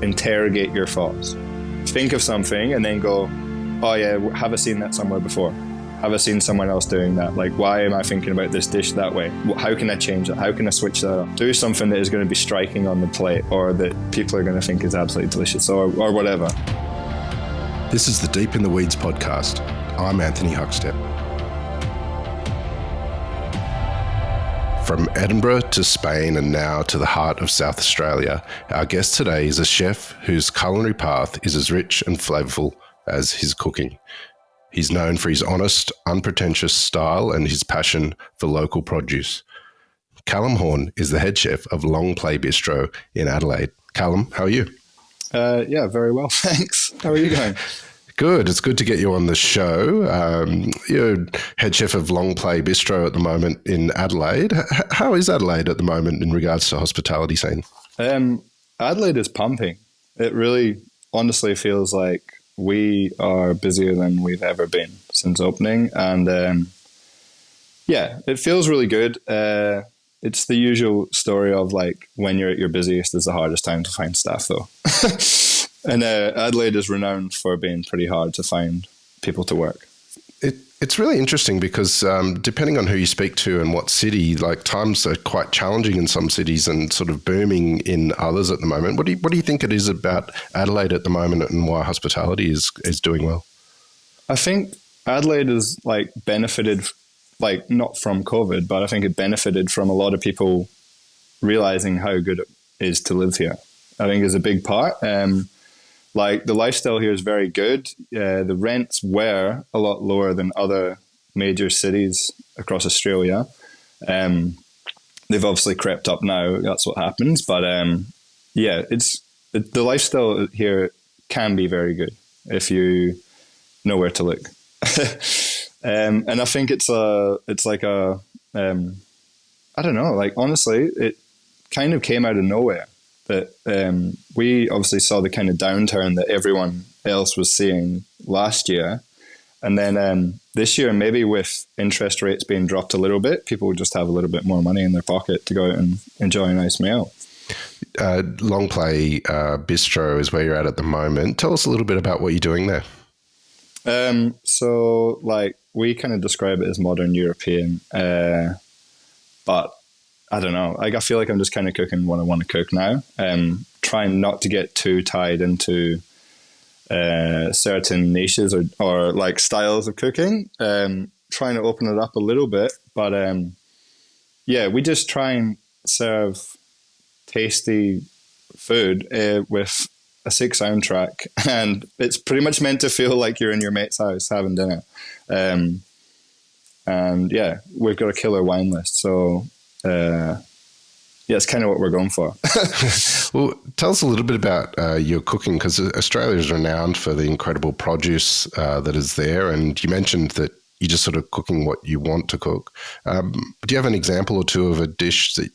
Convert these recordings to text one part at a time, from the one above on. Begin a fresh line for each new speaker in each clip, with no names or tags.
interrogate your thoughts. Think of something and then go, oh yeah, have I seen that somewhere before? Have I seen someone else doing that? Like, why am I thinking about this dish that way? How can I change it? How can I switch that up? Do something that is going to be striking on the plate, or that people are going to think is absolutely delicious, or whatever.
This is the Deep in the Weeds podcast. I'm Anthony Huckstep. From Edinburgh to Spain and now to the heart of South Australia, our guest today is a chef whose culinary path is as rich and flavourful as his cooking. He's known for his honest, unpretentious style and his passion for local produce. Calum Horn is the head chef of Longplay Bistro in Adelaide. Calum, how are you?
Yeah, very well, thanks. How are you going?
Good. It's good to get you on the show. You're head chef of Longplay Bistro at the moment in Adelaide. How is Adelaide at the moment in regards to hospitality scene?
Adelaide is pumping. It really honestly feels like we are busier than we've ever been since opening. And yeah, it feels really good. It's the usual story of like when you're at your busiest is the hardest time to find staff though. And Adelaide is renowned for being pretty hard to find people to work.
It's really interesting because depending on who you speak to and what city, like times are quite challenging in some cities and sort of booming in others at the moment. What do you think it is about Adelaide at the moment and why hospitality is doing well?
I think Adelaide has like benefited, like not from COVID, but I think it benefited from a lot of people realizing how good it is to live here. I think is a big part. Like the lifestyle here is very good. The rents were a lot lower than other major cities across Australia. They've obviously crept up now. That's what happens. But yeah, the lifestyle here can be very good if you know where to look. And I think it's like a I don't know. Like honestly, it kind of came out of nowhere. That we obviously saw the kind of downturn that everyone else was seeing last year. And then this year, maybe with interest rates being dropped a little bit, people would just have a little bit more money in their pocket to go out and enjoy a nice meal.
Longplay Bistro is where you're at the moment. Tell us a little bit about what you're doing there.
So like we kind of describe it as modern European, but I don't know. Like I feel like I'm just kind of cooking what I want to cook now. Trying not to get too tied into certain niches or like styles of cooking. Trying to open it up a little bit, but yeah, we just try and serve tasty food with a sick soundtrack, and it's pretty much meant to feel like you're in your mate's house having dinner. And yeah, we've got a killer wine list, so. Yeah, it's kind of what we're going for.
Well, tell us a little bit about your cooking, because Australia is renowned for the incredible produce that is there. And you mentioned that you're just sort of cooking what you want to cook. Do you have an example or two of a dish that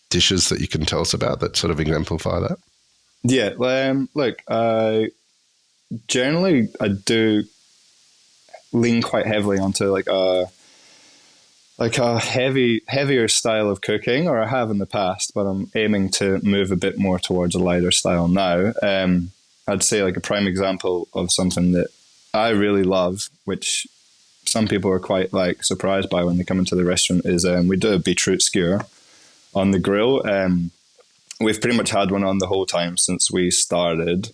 dishes that you can tell us about that sort of exemplify that?
Yeah, look, generally I do lean quite heavily onto like a heavier style of cooking, or I have in the past, but I'm aiming to move a bit more towards a lighter style now. I'd say like a prime example of something that I really love, which some people are quite like surprised by when they come into the restaurant, is we do a beetroot skewer on the grill. We've pretty much had one on the whole time since we started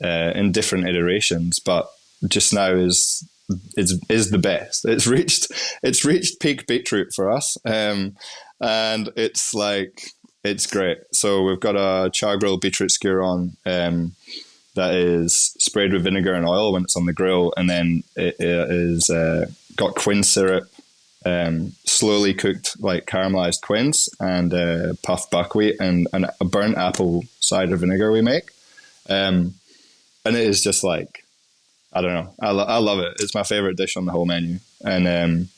in different iterations, but just now is the best. It's reached peak beetroot for us, and it's great. So we've got a char grilled beetroot skewer on that is sprayed with vinegar and oil when it's on the grill, and then it is got quince syrup, slowly cooked like caramelized quince and puffed buckwheat and a burnt apple cider vinegar we make, and it is just like, I don't know. I love it. It's my favorite dish on the whole menu. And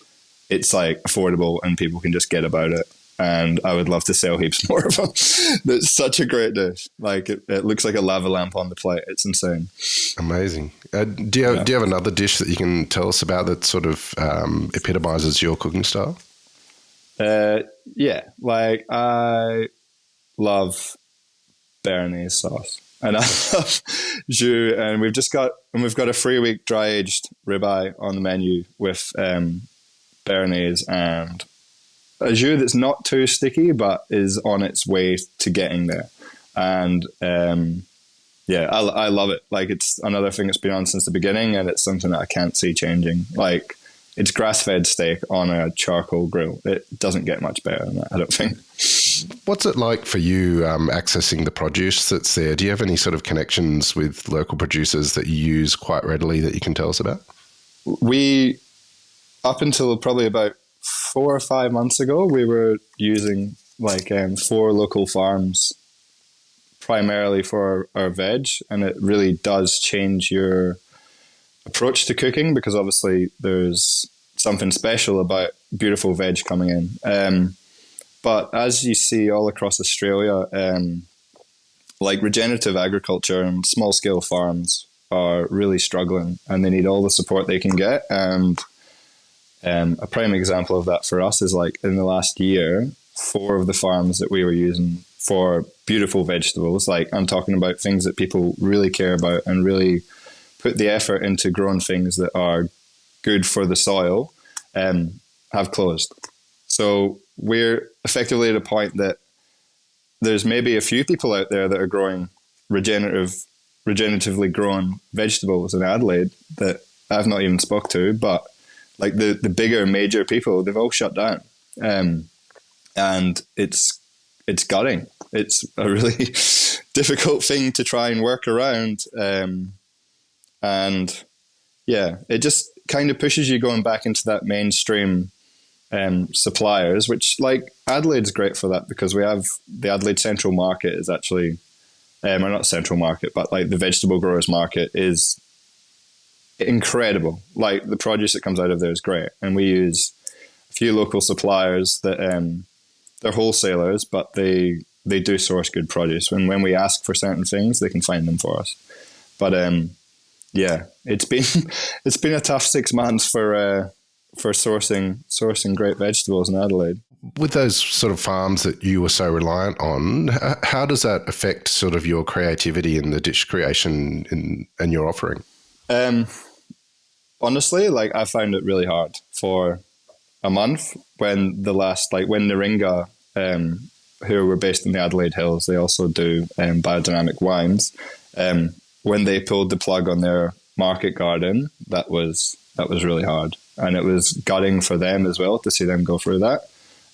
it's like affordable and people can just get about it. And I would love to sell heaps more of them. It's such a great dish. Like it looks like a lava lamp on the plate. It's insane.
Amazing. Do you have another dish that you can tell us about that sort of epitomizes your cooking style?
Yeah. Like I love béarnaise sauce. And I love jus, and we've got a 3-week dry aged ribeye on the menu with béarnaise and a jus that's not too sticky, but is on its way to getting there. And I love it. Like, it's another thing that's been on since the beginning, and it's something that I can't see changing. Like, it's grass-fed steak on a charcoal grill. It doesn't get much better than that, I don't think.
What's it like for you accessing the produce that's there? Do you have any sort of connections with local producers that you use quite readily that you can tell us about?
We, up until probably about 4 or 5 months ago, we were using 4 local farms primarily for our veg, and it really does change your approach to cooking, because obviously there's something special about beautiful veg coming in. But as you see all across Australia, regenerative agriculture and small scale farms are really struggling, and they need all the support they can get. And a prime example of that for us is, like, in the last year, 4 of the farms that we were using for beautiful vegetables, like, I'm talking about things that people really care about and really put the effort into growing things that are good for the soil, have closed. So we're effectively at a point that there's maybe a few people out there that are growing regeneratively grown vegetables in Adelaide that I've not even spoke to, but like the bigger major people, they've all shut down. And it's gutting. It's a really difficult thing to try and work around. And yeah, it just kind of pushes you going back into that mainstream suppliers, which, like, Adelaide's great for that, because we have the Adelaide Central Market is actually, or not Central Market, but like the vegetable growers market is incredible. Like, the produce that comes out of there is great. And we use a few local suppliers that they're wholesalers, but they do source good produce. When we ask for certain things, they can find them for us. But yeah, it's been a tough 6 months for sourcing great vegetables in Adelaide.
With those sort of farms that you were so reliant on, how does that affect sort of your creativity in the dish creation and your offering?
Honestly, like, I found it really hard for a month when Naringa, who were based in the Adelaide Hills, they also do biodynamic wines. When they pulled the plug on their market garden, that was really hard. And it was gutting for them as well to see them go through that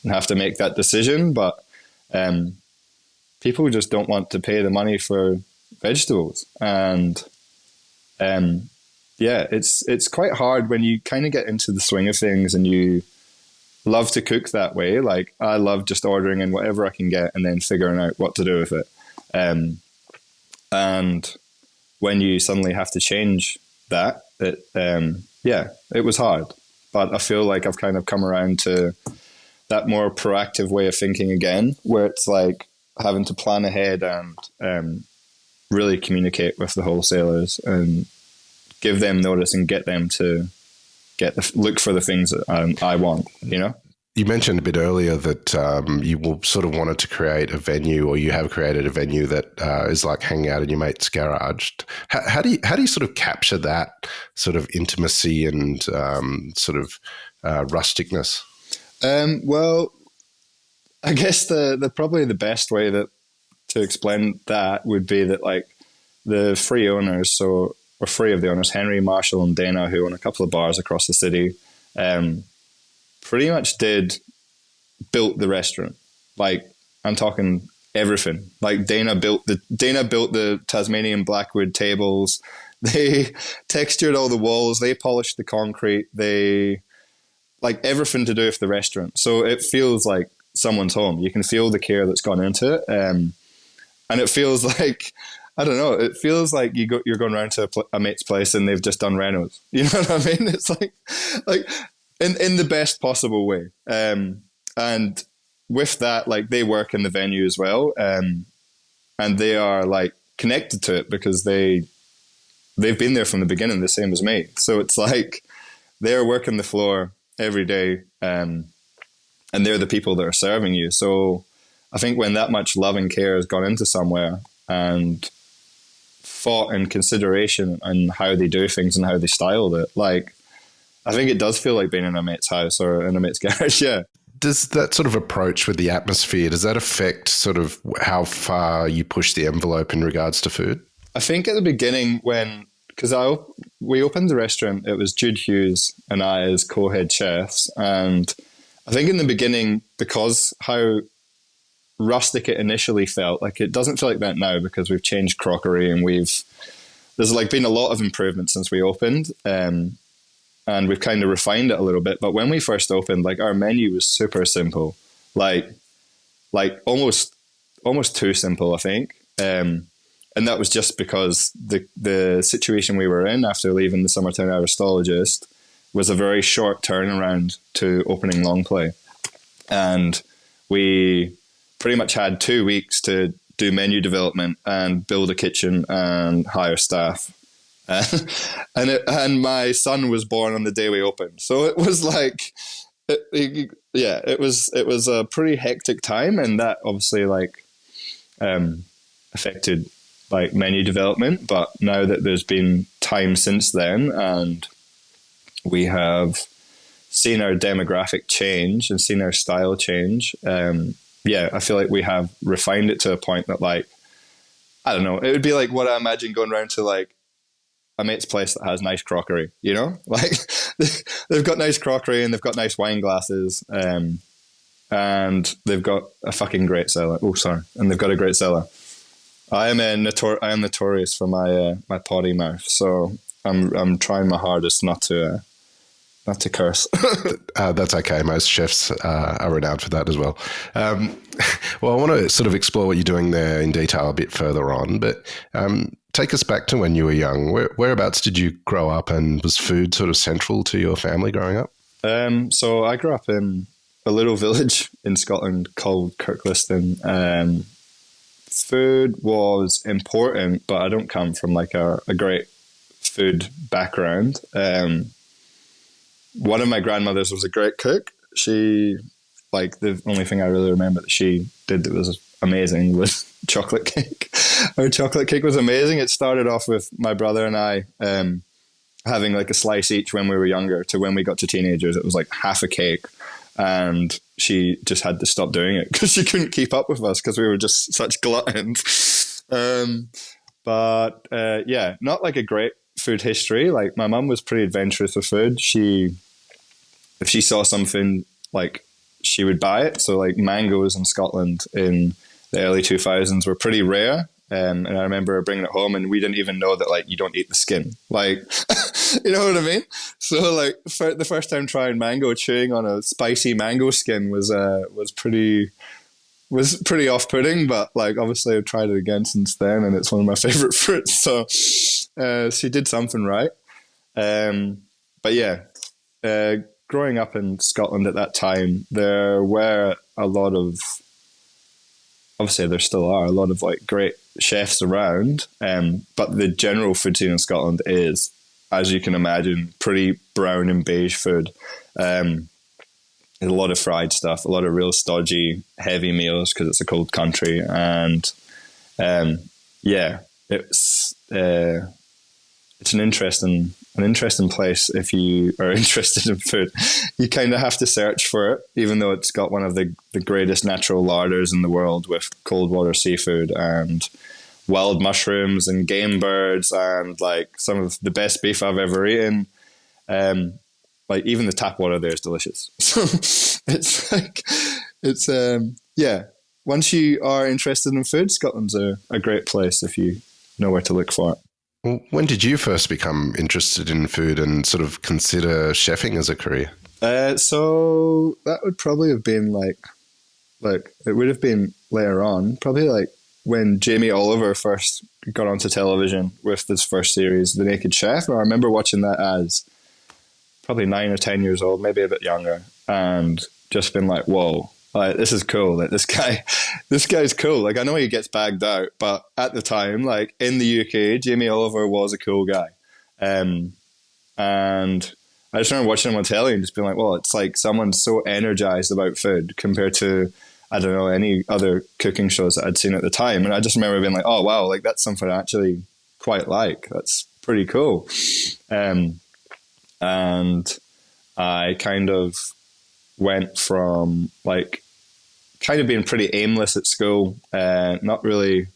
and have to make that decision. But people just don't want to pay the money for vegetables. And yeah, it's quite hard when you kind of get into the swing of things and you love to cook that way. Like, I love just ordering in whatever I can get and then figuring out what to do with it. And when you suddenly have to change that, it was hard. But I feel like I've kind of come around to that more proactive way of thinking again, where it's like having to plan ahead and really communicate with the wholesalers and give them notice and get them to look for the things that I want, you know?
You mentioned a bit earlier that you will sort of wanted to create a venue, or you have created a venue that is like hanging out in your mate's garage. How do you sort of capture that sort of intimacy and sort of rusticness?
Well, I guess the probably the best way to explain that would be that, like, the 3 owners, or 3 of the owners, Henry, Marshall, and Dana, who own a couple of bars across the city, pretty much built the restaurant. Like, I'm talking everything. Like, Dana built the Tasmanian blackwood tables. They textured all the walls. They polished the concrete. They, like, everything to do with the restaurant. So it feels like someone's home. You can feel the care that's gone into it. And it feels like, I don't know, it feels like you're going around to a mate's place and they've just done renos. You know what I mean? It's like in the best possible way. And with that, like, they work in the venue as well. And they are, like, connected to it because they've been there from the beginning, the same as me. So it's like they're working the floor every day, and they're the people that are serving you. So I think when that much love and care has gone into somewhere, and thought and consideration and how they do things and how they styled it. Like, I think it does feel like being in a mate's house or in a mate's garage. Yeah.
Does that sort of approach with the atmosphere, does that affect sort of how far you push the envelope in regards to food?
I think at the beginning because we opened the restaurant, it was Jude Hughes and I as co-head chefs. And I think in the beginning, because how rustic it initially felt, like it doesn't feel like that now because we've changed crockery and there's like been a lot of improvement since we opened. And we've kind of refined it a little bit. But when we first opened, like our menu was super simple, like almost too simple, I think. And that was just because the situation we were in after leaving the Summertown Aristologist was a very short turnaround to opening Longplay. And we pretty much had 2 weeks to do menu development and build a kitchen and hire staff. And my son was born on the day we opened, so it was like, it was a pretty hectic time, and that obviously like affected like menu development. But now that there's been time since then, and we have seen our demographic change and seen our style change, I feel like we have refined it to a point that, like, I don't know, it would be like what I imagine going around to like a mate's place that has nice crockery, you know, like they've got nice crockery and they've got nice wine glasses, and they've got a fucking great cellar. Oh, sorry. And they've got a great cellar. I am notorious for my potty mouth. So I'm trying my hardest not to curse.
That's okay. Most chefs are renowned for that as well. Well, I want to sort of explore what you're doing there in detail a bit further on, but take us back to when you were young. Whereabouts did you grow up, and was food sort of central to your family growing up?
So I grew up in a little village in Scotland called Kirkliston. Food was important, but I don't come from like a great food background. One of my grandmothers was a great cook. She, like, the only thing I really remember that she did that was amazing was chocolate cake. Our chocolate cake was amazing. It started off with my brother and I having like a slice each when we were younger, to when we got to teenagers, it was like half a cake. And she just had to stop doing it because she couldn't keep up with us because we were just such gluttons. Not like a great food history. Like, my mum was pretty adventurous with food. If she saw something, like, she would buy it. So like mangoes in Scotland in the early 2000s were pretty rare. And I remember bringing it home, and we didn't even know that, like, you don't eat the skin. Like, you know what I mean? So, like, for the first time trying mango, chewing on a spicy mango skin was pretty off-putting. But, like, obviously I've tried it again since then, and it's one of my favorite fruits. So she did something right. Growing up in Scotland at that time, there were a lot of, obviously there still are a lot of like great chefs around, but the general food scene in Scotland is, as you can imagine, pretty brown and beige food. There's a lot of fried stuff, a lot of real stodgy, heavy meals because it's a cold country, and it's an interesting place if you are interested in food. You kind of have to search for it, even though it's got one of the greatest natural larders in the world with cold water seafood and wild mushrooms and game birds and like some of the best beef I've ever eaten. Like, even the tap water there is delicious. So once you are interested in food, Scotland's a great place if you know where to look for it.
Well, when did you first become interested in food and sort of consider chefing as a career?
So that would probably have been like it would have been later on, probably like when Jamie Oliver first got onto television with his first series, The Naked Chef. And I remember watching that as probably 9 or 10 years old, maybe a bit younger, and just been like, whoa, like, this is cool. Like, this guy's cool. Like, I know he gets bagged out, but at the time, like, in the UK, Jamie Oliver was a cool guy. And I just remember watching him on telly and just being like, well, it's like someone's so energized about food compared to I don't know, any other cooking shows that I'd seen at the time. And I just remember being like, oh, wow, like that's something I actually quite like. That's pretty cool. And I kind of went from like kind of being pretty aimless at school, not really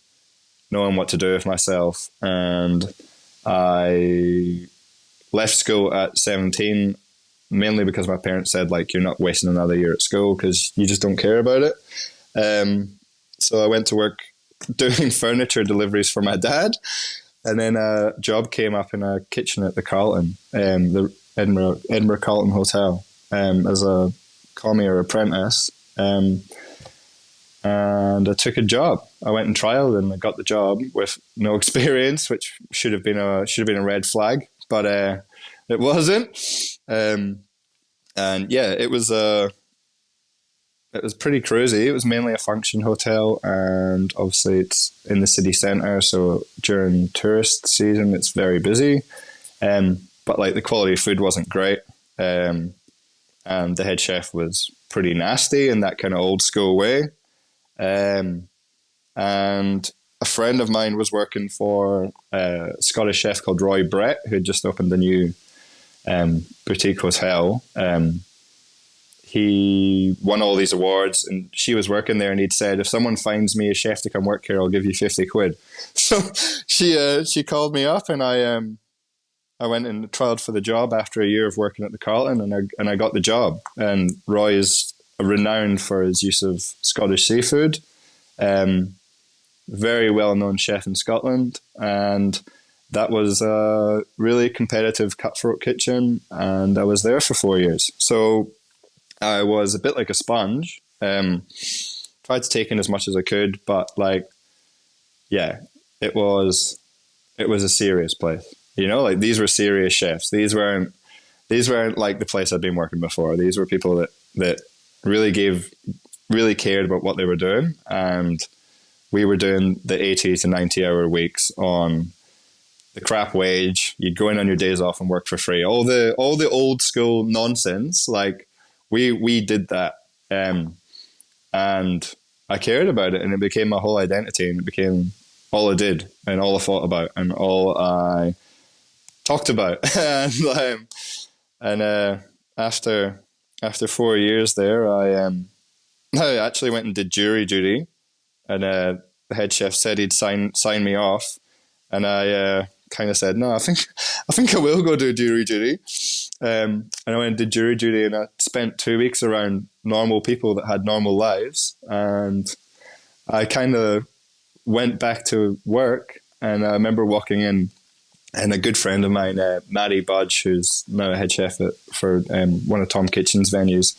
knowing what to do with myself. And I left school at 17, mainly because my parents said, like, you're not wasting another year at school because you just don't care about it. So I went to work doing furniture deliveries for my dad. And then a job came up in a kitchen at the Carlton, the Edinburgh Carlton Hotel, as a commie or apprentice. And I took a job. I went and trialed and I got the job with no experience, which should have been a red flag, but it wasn't. And yeah, it was pretty crazy. It was mainly a function hotel, and obviously it's in the city centre, so during tourist season it's very busy. But like the quality of food wasn't great, and the head chef was pretty nasty in that kind of old school way. And a friend of mine was working for a Scottish chef called Roy Brett, who had just opened a new boutique hotel. He won all these awards, and she was working there, and he'd said, if someone finds me a chef to come work here, I'll give you 50 quid. So she called me up, and I went and trialed for the job after a year of working at the Carlton, and I got the job. And Roy is renowned for his use of Scottish seafood. Very well-known chef in Scotland, and that was a really competitive cutthroat kitchen, and I was there for 4 years. So I was a bit like a sponge. Tried to take in as much as I could, but like, yeah, it was a serious place. You know, like these were serious chefs. These weren't like the place I'd been working before. These were people that really cared about what they were doing, and we were doing the 80 to 90 hour weeks on the crap wage. You'd go in on your days off and work for free. All the old school nonsense. Like we did that, and I cared about it, and it became my whole identity, and it became all I did and all I thought about and all I talked about. and after 4 years there, I actually went and did jury duty, and the head chef said he'd sign me off, and I kind of said, no, I think I will go do jury duty. And I went and did jury duty, and I spent 2 weeks around normal people that had normal lives, and I kind of went back to work, and I remember walking in, and a good friend of mine, Matty Budge, who's now a head chef for one of Tom Kitchen's venues,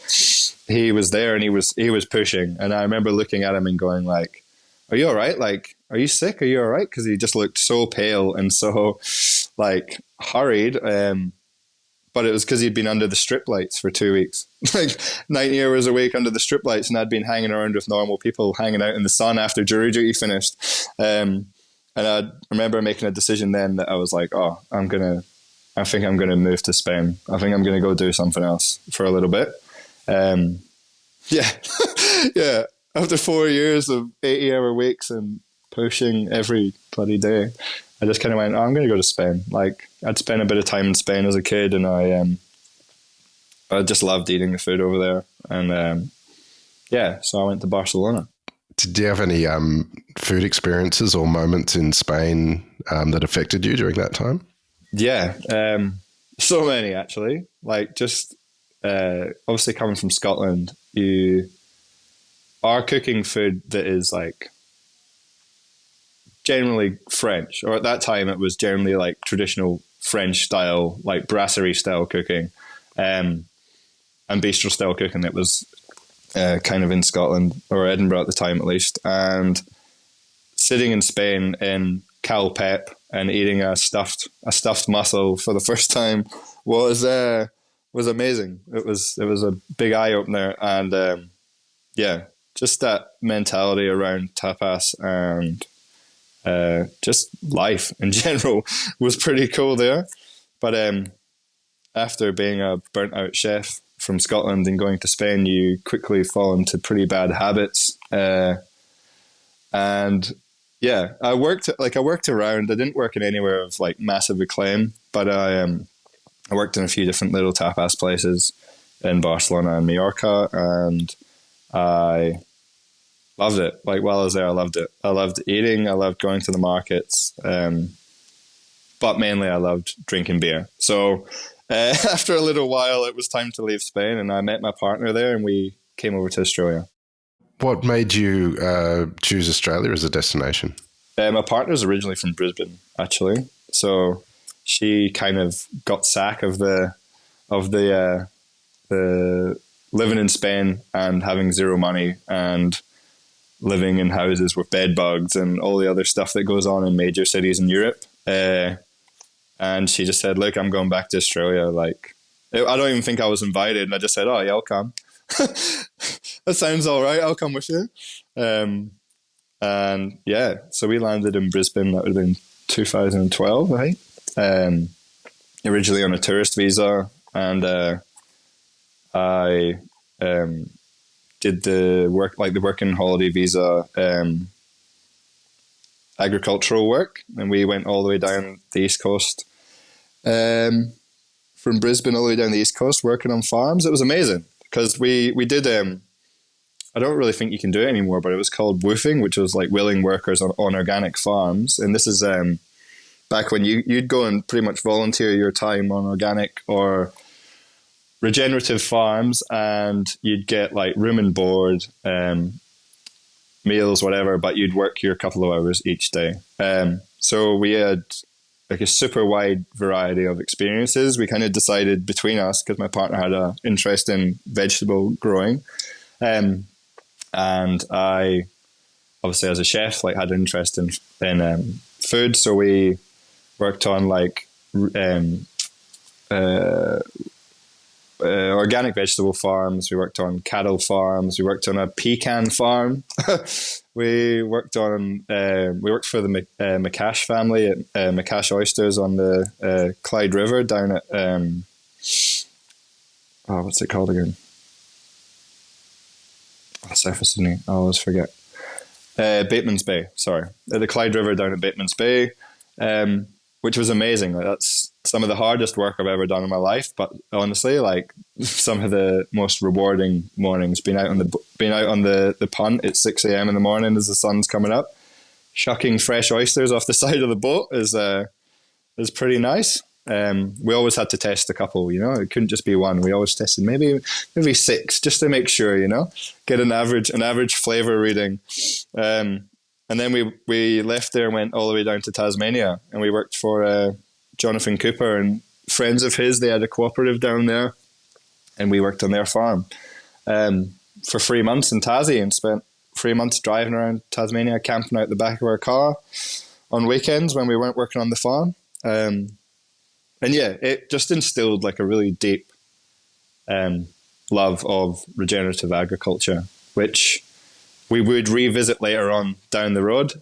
he was there, and he was pushing, and I remember looking at him and going like, are you all right? Like, are you sick? Are you all right? Because he just looked so pale and so like hurried. But it was because he'd been under the strip lights for 2 weeks, like 90 hours a week under the strip lights, and I'd been hanging around with normal people, hanging out in the sun after jury duty finished. And I remember making a decision then that I was like, oh, I think I'm gonna move to Spain. I think I'm gonna go do something else for a little bit. Yeah, yeah. After 4 years of 80-hour weeks and pushing every bloody day, I just kind of went, oh, I'm going to go to Spain. Like, I'd spent a bit of time in Spain as a kid, and I just loved eating the food over there. And yeah, so I went to Barcelona.
Did you have any food experiences or moments in Spain that affected you during that time?
Yeah, so many actually. Like, just obviously coming from Scotland, you are cooking food that is like generally French, or at that time it was generally like traditional French style, like brasserie style cooking, and bistro style cooking that was kind of in Scotland or Edinburgh at the time at least. And sitting in Spain in Cal Pep and eating a stuffed mussel for the first time was amazing. It was a big eye opener, and yeah, just that mentality around tapas and just life in general was pretty cool there. But after being a burnt out chef from Scotland and going to Spain, you quickly fall into pretty bad habits. And yeah, I worked around. I didn't work in anywhere of like massive acclaim, but I worked in a few different little tapas places in Barcelona and Mallorca, and I loved it. Like while I was there, I loved it. I loved eating. I loved going to the markets, but mainly I loved drinking beer. So after a little while, it was time to leave Spain, and I met my partner there, and we came over to Australia.
What made you choose Australia as a destination?
My partner's originally from Brisbane, actually. So she kind of got sack of the living in Spain and having zero money and living in houses with bed bugs and all the other stuff that goes on in major cities in Europe. And she just said, look, I'm going back to Australia. Like, I don't even think I was invited. And I just said, oh, yeah, I'll come. That sounds all right. I'll come with you. And yeah, so we landed in Brisbane. That would have been 2012, I think. Originally on a tourist visa. And I did the working holiday visa, agricultural work, and we went all the way down the East Coast, from Brisbane all the way down the East Coast, working on farms. It was amazing because we did. I don't really think you can do it anymore, but it was called woofing, which was like willing workers on organic farms, and this is back when you'd go and pretty much volunteer your time on organic or regenerative farms, and you'd get like room and board, meals, whatever, but you'd work your couple of hours each day. So we had like a super wide variety of experiences. We kind of decided between us, because my partner had an interest in vegetable growing, and I obviously as a chef like had an interest in food. So we worked on like organic vegetable farms. We worked on cattle farms. We worked on a pecan farm. we worked for the McCash family at McCash Oysters on the Clyde River down at what's it called again? South of Sydney. I always forget. Bateman's Bay. Sorry, the Clyde River down at Bateman's Bay, which was amazing. Like, that's some of the hardest work I've ever done in my life, but honestly, like some of the most rewarding mornings. Being out on the punt at 6 a.m. in the morning as the sun's coming up, shucking fresh oysters off the side of the boat is pretty nice. We always had to test a couple, it couldn't just be one. We always tested maybe 6 just to make sure, get an average flavor reading. And then we left there and went all the way down to Tasmania, and we worked for Jonathan Cooper and friends of his. They had a cooperative down there, and we worked on their farm for 3 months in Tassie, and spent 3 months driving around Tasmania, camping out the back of our car on weekends when we weren't working on the farm. And yeah, it just instilled like a really deep love of regenerative agriculture, which we would revisit later on down the road.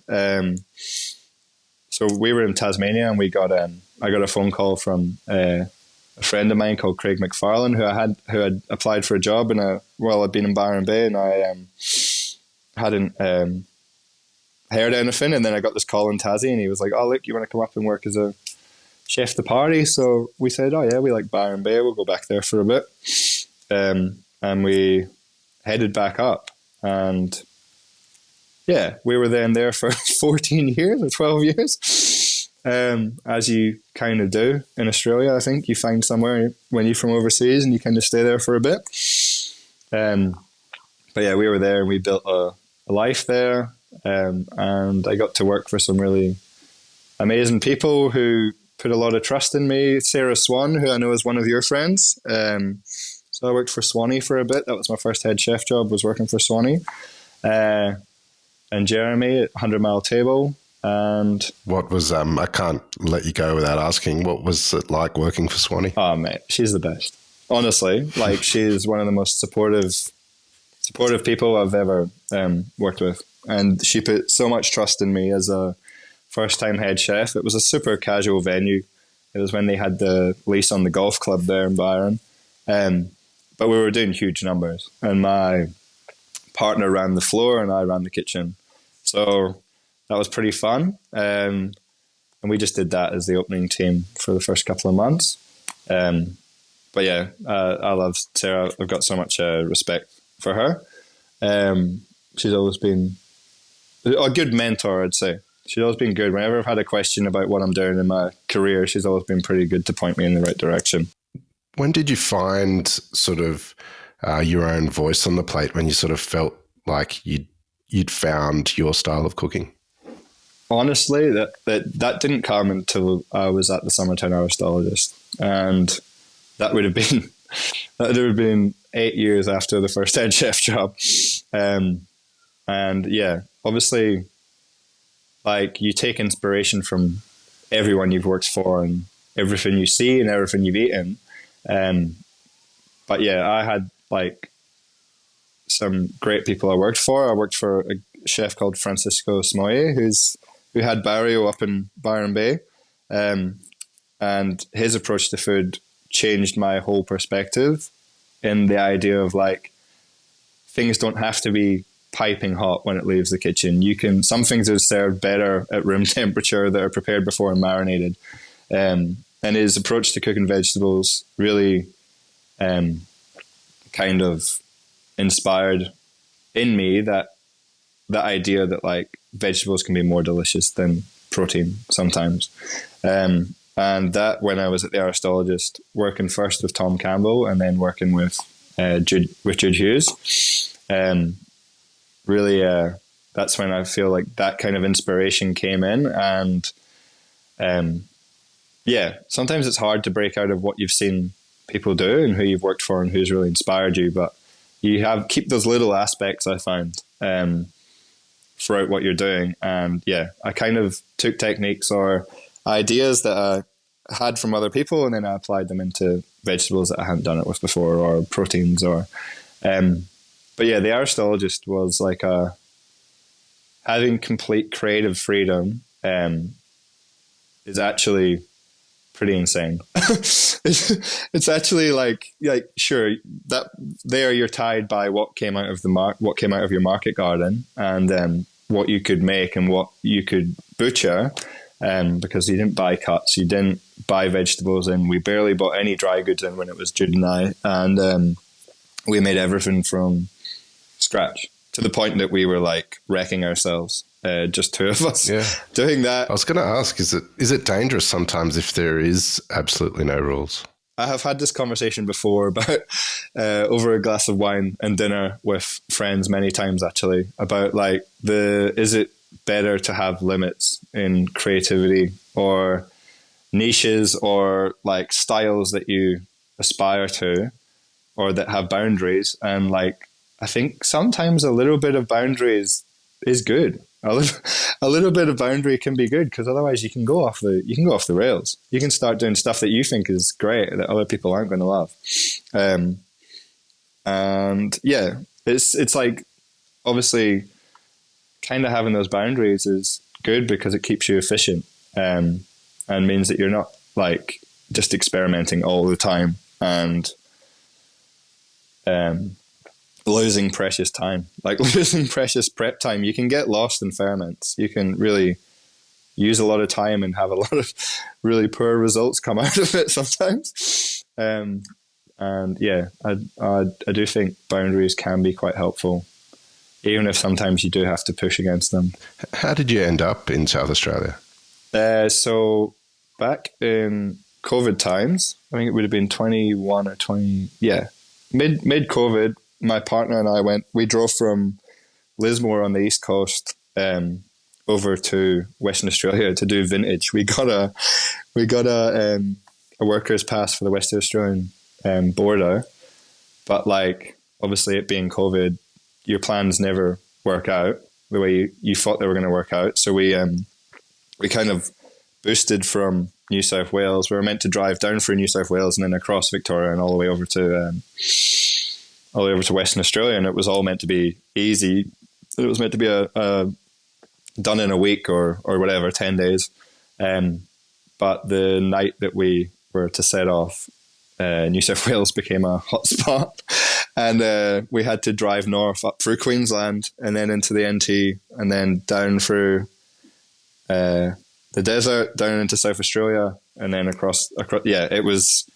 So we were in Tasmania, and I got a phone call from a friend of mine called Craig McFarlane, who had applied for a job I'd been in Byron Bay, and I hadn't heard anything. And then I got this call in Tassie, and he was like, "Oh, look, you want to come up and work as a chef de party?" So we said, "Oh yeah, we like Byron Bay. We'll go back there for a bit." And we headed back up, and yeah, we were then there for 14 years or 12 years, as you kind of do in Australia. I think you find somewhere when you're from overseas and you kind of stay there for a bit. But yeah, we were there, and we built a life there, and I got to work for some really amazing people who put a lot of trust in me. Sarah Swan, who I know is one of your friends. So I worked for Swanee for a bit. That was my first head chef job, was working for Swanee. And Jeremy at 100 Mile Table. And
what was, I can't let you go without asking, what was it like working for Swanee?
Oh, mate, she's the best. Honestly, like she's one of the most supportive people I've ever worked with. And she put so much trust in me as a first-time head chef. It was a super casual venue. It was when they had the lease on the golf club there in Byron. but we were doing huge numbers, and my partner ran the floor and I ran the kitchen. So that was pretty fun. And we just did that as the opening team for the first couple of months. But yeah, I love Sarah. I've got so much respect for her. She's always been a good mentor, I'd say. She's always been good. Whenever I've had a question about what I'm doing in my career, she's always been pretty good to point me in the right direction.
When did you find sort of your own voice on the plate, when you sort of felt like you'd found your style of cooking?
Honestly, that didn't come until I was at the Summertown Aristologist, and that would have been 8 years after the first head chef job. And yeah, obviously, like, you take inspiration from everyone you've worked for and everything you see and everything you've eaten. But yeah, I had like some great people I worked for. I worked for a chef called Francisco Smoye, who had Barrio up in Byron Bay. And his approach to food changed my whole perspective in the idea of, like, things don't have to be piping hot when it leaves the kitchen. Some things are served better at room temperature that are prepared before and marinated. And his approach to cooking vegetables really kind of inspired in me that idea that, like, vegetables can be more delicious than protein sometimes. And that, when I was at the Aristologist, working first with Tom Campbell and then working with Jude Hughes, really, that's when I feel like that kind of inspiration came in. And yeah, sometimes it's hard to break out of what you've seen people do and who you've worked for and who's really inspired you, but you keep those little aspects, I find, throughout what you're doing. And yeah, I kind of took techniques or ideas that I had from other people, and then I applied them into vegetables that I hadn't done it with before, or proteins, or but yeah, the Aristologist was like having complete creative freedom is actually pretty insane. It's actually like sure, that there you're tied by what came out of what came out of your market garden, and what you could make and what you could butcher, because you didn't buy cuts, you didn't buy vegetables in. We barely bought any dry goods in when it was Jude and I, and we made everything from scratch, to the point that we were like wrecking ourselves, just two of us, doing that.
I was going to ask, is it dangerous sometimes if there is absolutely no rules?
I have had this conversation before about over a glass of wine and dinner with friends many times, actually, about like is it better to have limits in creativity, or niches, or like styles that you aspire to, or that have boundaries. And like, I think sometimes a little bit of boundaries is good. A little bit of boundary can be good, because otherwise you can go off the rails. You can start doing stuff that you think is great that other people aren't going to love. And yeah, it's like, obviously, kind of having those boundaries is good because it keeps you efficient, and means that you're not like just experimenting all the time and losing precious time, like losing precious prep time. You can get lost in ferments. You can really use a lot of time and have a lot of really poor results come out of it sometimes. And yeah, I do think boundaries can be quite helpful, even if sometimes you do have to push against them.
How did you end up in South Australia?
So back in COVID times, I think it would have been 21 or 20, mid-COVID, my partner and I we drove from Lismore on the East Coast over to Western Australia to do vintage. We got a worker's pass for the Western Australian border, but like, obviously, it being COVID, your plans never work out the way you thought they were going to work out. So we kind of boosted from New South Wales. We were meant to drive down through New South Wales and then across Victoria and all the way over to Western Australia, and it was all meant to be easy. It was meant to be a done in a week or whatever, 10 days. But the night that we were to set off, New South Wales became a hotspot, and we had to drive north up through Queensland and then into the NT and then down through the desert, down into South Australia, and then across. Yeah, it was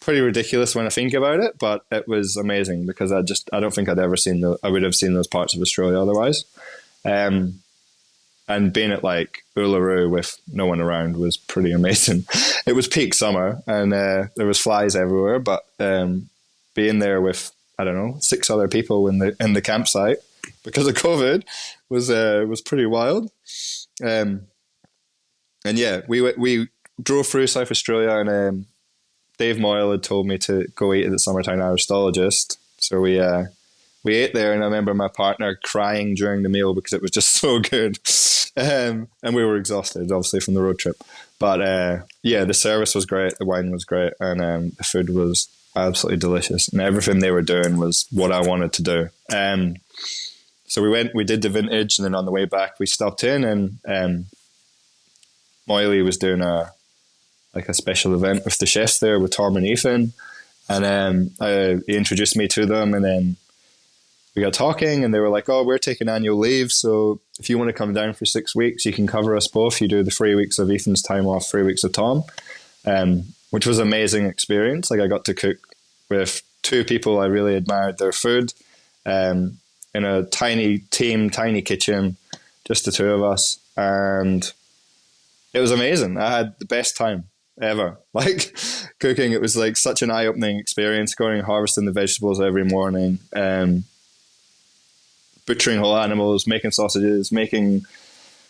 pretty ridiculous when I think about it, but it was amazing because I don't think I'd ever I would have seen those parts of Australia otherwise. And being at like Uluru with no one around was pretty amazing. It was peak summer and there was flies everywhere, but being there with, I don't know, 6 other people in the campsite because of COVID was pretty wild. And yeah, we drove through South Australia, and Dave Moyle had told me to go eat at the Summertime Aristologist. So we ate there, and I remember my partner crying during the meal because it was just so good. And we were exhausted, obviously, from the road trip. But yeah, the service was great, the wine was great, and the food was absolutely delicious. And everything they were doing was what I wanted to do. So we did the vintage, and then on the way back, we stopped in, and Moyley was doing a special event with the chefs there with Tom and Ethan. And he introduced me to them, and then we got talking, and they were like, oh, we're taking annual leave, so if you want to come down for 6 weeks, you can cover us both. You do the 3 weeks of Ethan's time off, 3 weeks of Tom, which was an amazing experience. Like, I got to cook with 2 people I really admired their food, in a tiny team, tiny kitchen, just the 2 of us, and it was amazing. I had the best time ever. Like, cooking, it was like such an eye-opening experience, going and harvesting the vegetables every morning, butchering whole animals, making sausages, making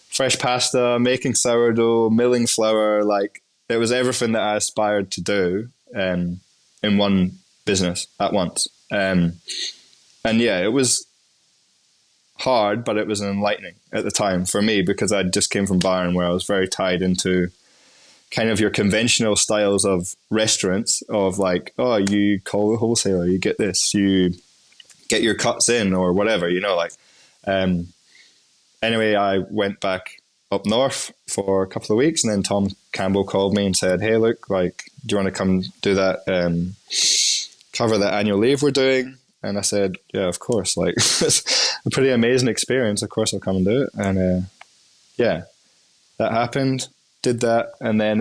fresh pasta, making sourdough, milling flour. Like, it was everything that I aspired to do in one business at once. And yeah, it was hard, but it was enlightening at the time for me because I just came from Byron, where I was very tied into kind of your conventional styles of restaurants of like, oh, you call the wholesaler, you get this, you get your cuts in or whatever, like. Anyway, I went back up north for a couple of weeks, and then Tom Campbell called me and said, hey, look, like, do you want to come do that, cover that annual leave we're doing? And I said, yeah, of course. Like, it's a pretty amazing experience. Of course I'll come and do it. And yeah, that happened, did that, and then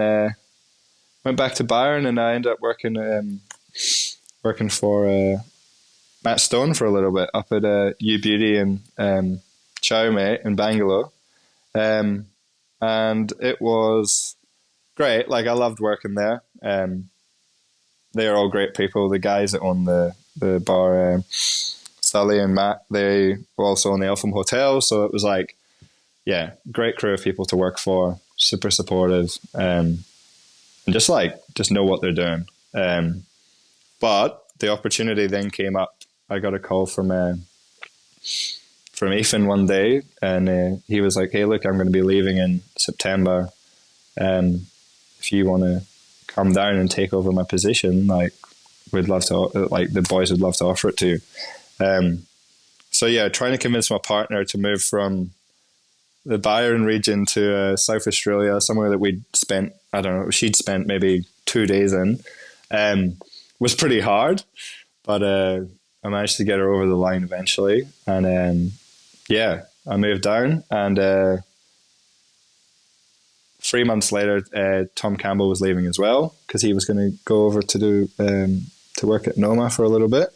went back to Byron, and I ended up working for Matt Stone for a little bit up at U Beauty and Chow Mate in Bangalore. And it was great. Like, I loved working there. They are all great people. The guys that own the bar, Sully and Matt, they were also on the Eltham Hotel. So it was like, yeah, great crew of people to work for, super supportive, and just know what they're doing. But the opportunity then came up. I got a call from Ethan one day, and he was like, hey, look, I'm going to be leaving in September. If you want to come down and take over my position, like, we'd love to, like, the boys would love to offer it to you. So yeah, trying to convince my partner to move from the Byron region to South Australia, somewhere that we'd spent, I don't know, she'd spent maybe 2 days in, was pretty hard, but I managed to get her over the line eventually. And yeah, I moved down, and 3 months later, Tom Campbell was leaving as well, because he was going to go over to do to work at Noma for a little bit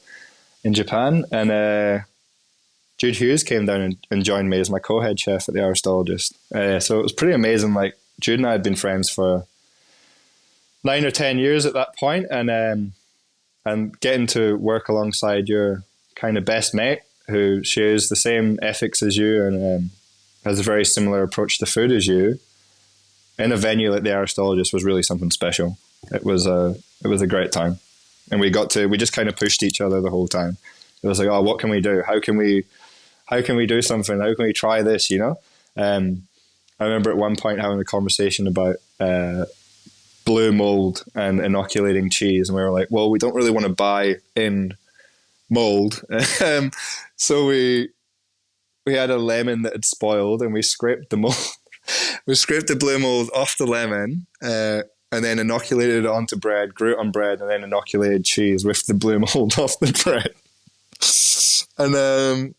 in Japan. And Jude Hughes came down and joined me as my co-head chef at the Aristologist. So it was pretty amazing. Like, Jude and I had been friends for 9 or 10 years at that point, and getting to work alongside your kind of best mate who shares the same ethics as you and has a very similar approach to food as you in a venue like the Aristologist was really something special. It was a great time, and we just kind of pushed each other the whole time. It was like, oh, what can we do? How can we do something? How can we try this? I remember at one point having a conversation about blue mold and inoculating cheese, and we were like, well, we don't really want to buy in mold. So we had a lemon that had spoiled, and we scraped the mold. We scraped the blue mold off the lemon, and then inoculated it onto bread, grew it on bread, and then inoculated cheese with the blue mold off the bread. And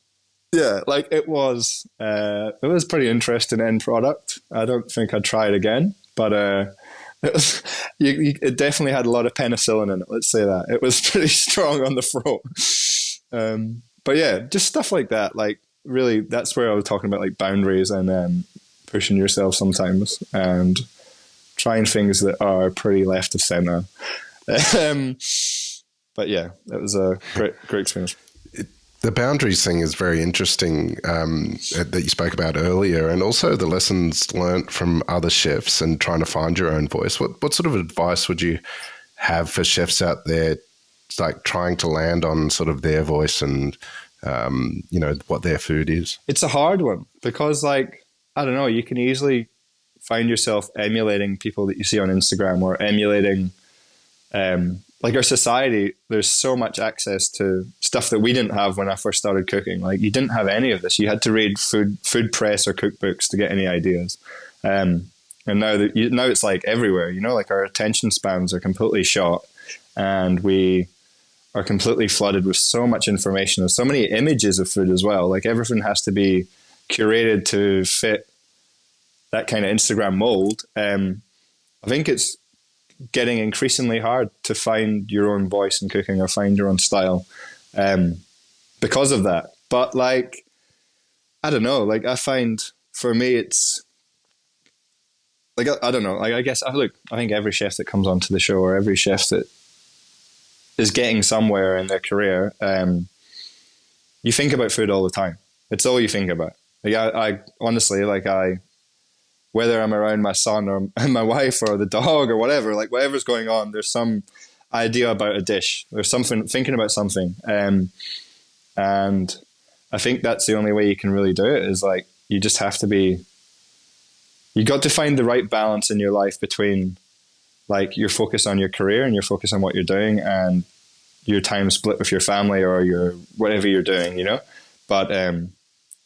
yeah, like it was pretty interesting end product. I don't think I'd try it again, but it was it definitely had a lot of penicillin in it. Let's say that it was pretty strong on the throat. But yeah, just stuff like that. Like really, that's where I was talking about like boundaries and pushing yourself sometimes and trying things that are pretty left of center. But yeah, it was a great experience.
The boundaries thing is very interesting that you spoke about earlier, and also the lessons learnt from other chefs and trying to find your own voice. What sort of advice would you have for chefs out there, like trying to land on sort of their voice and, what their food is? It's
a hard one because, like, I don't know, you can easily find yourself emulating people that you see on Instagram or emulating like our society. There's so much access to stuff that we didn't have when I first started cooking. Like you didn't have any of this. You had to read food press or cookbooks to get any ideas. And now it's like everywhere, like our attention spans are completely shot and we are completely flooded with so much information. There's so many images of food as well. Like everything has to be curated to fit that kind of Instagram mold. I think it's getting increasingly hard to find your own voice in cooking or find your own style because of that. But like, I don't know, like I find for me, it's like, I don't know, like I guess, I think every chef that comes onto the show or every chef that is getting somewhere in their career, you think about food all the time. It's all you think about. Like I honestly, like whether I'm around my son or my wife or the dog or whatever, like whatever's going on, there's some idea about a dish. There's something, thinking about something. And I think that's the only way you can really do it is like, you just have to you got to find the right balance in your life between like your focus on your career and your focus on what you're doing and your time split with your family or your, whatever you're doing, But, I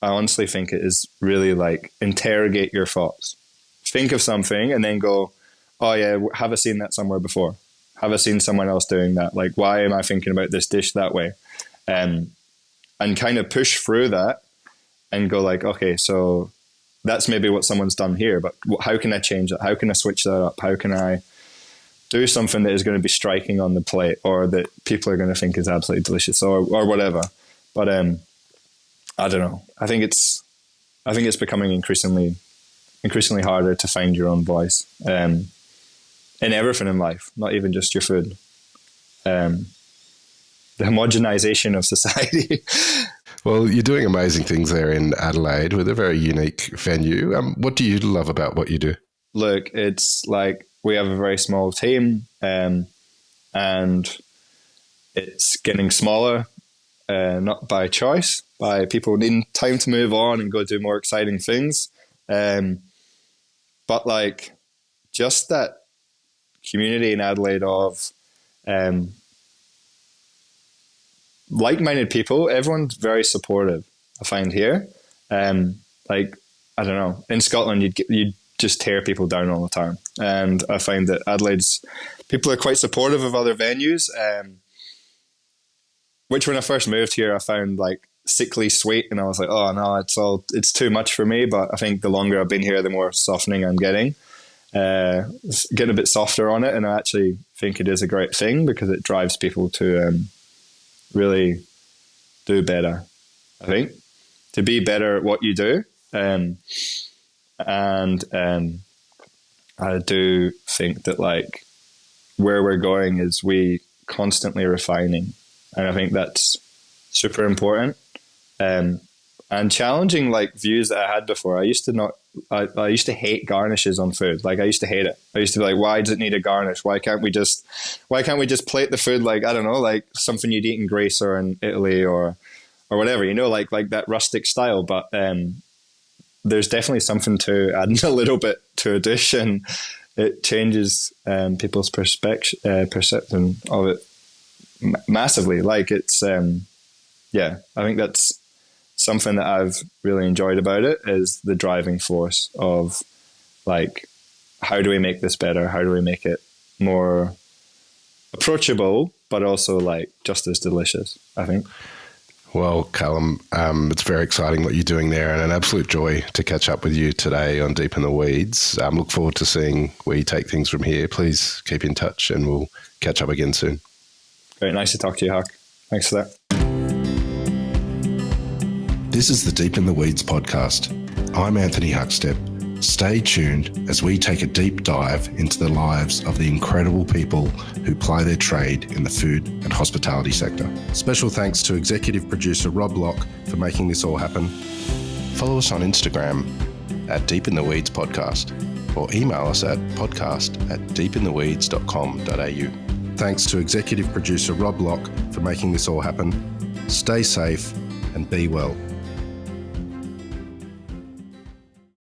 honestly think it is really like interrogate your thoughts. Think of something and then go, oh yeah, have I seen that somewhere before? Have I seen someone else doing that? Like, why am I thinking about this dish that way? And kind of push through that and go like, okay, so that's maybe what someone's done here, but how can I change that? How can I switch that up? How can I do something that is going to be striking on the plate or that people are going to think is absolutely delicious or whatever? But, I don't know. I think it's becoming increasingly harder to find your own voice in everything in life, not even just your food. The homogenization of society.
Well, you're doing amazing things there in Adelaide with a very unique venue. What do you love about what you do?
Look, it's like we have a very small team, and it's getting smaller. Not by choice, by people needing time to move on and go do more exciting things. But like just that community in Adelaide of like-minded people, everyone's very supportive, I find here. Like, I don't know, in Scotland, you'd just tear people down all the time. And I find that Adelaide's people are quite supportive of other venues, which when I first moved here, I found like sickly sweet. And I was like, oh no, it's too much for me. But I think the longer I've been here, the more softening I'm getting a bit softer on it. And I actually think it is a great thing because it drives people to really do better, I think, to be better at what you do. And I do think that like where we're going is we constantly refining. And I think that's super important. And challenging like views that I had before. I used to hate garnishes on food. Like I used to hate it. I used to be like, why does it need a garnish? Why can't we just plate the food like, I don't know, like something you'd eat in Greece or in Italy or whatever, like that rustic style. But there's definitely something to adding a little bit to a dish, and it changes people's perception of it massively. Like it's I think that's something that I've really enjoyed about it, is the driving force of like how do we make this better? How do we make it more approachable, but also like just as delicious, I think.
Well, Calum, it's very exciting what you're doing there, and an absolute joy to catch up with you today on Deep in the Weeds. Look forward to seeing where you take things from here. Please keep in touch, and we'll catch up again soon.
Great, nice to talk to you, Huck. Thanks for that.
This is the Deep in the Weeds podcast. I'm Anthony Huckstep. Stay tuned as we take a deep dive into the lives of the incredible people who ply their trade in the food and hospitality sector. Special thanks to executive producer Rob Locke for making this all happen. Follow us on Instagram at Deep in the Weeds Podcast, or email us at podcast@deepintheweeds.com.au. Thanks to executive producer Rob Locke for making this all happen. Stay safe and be well.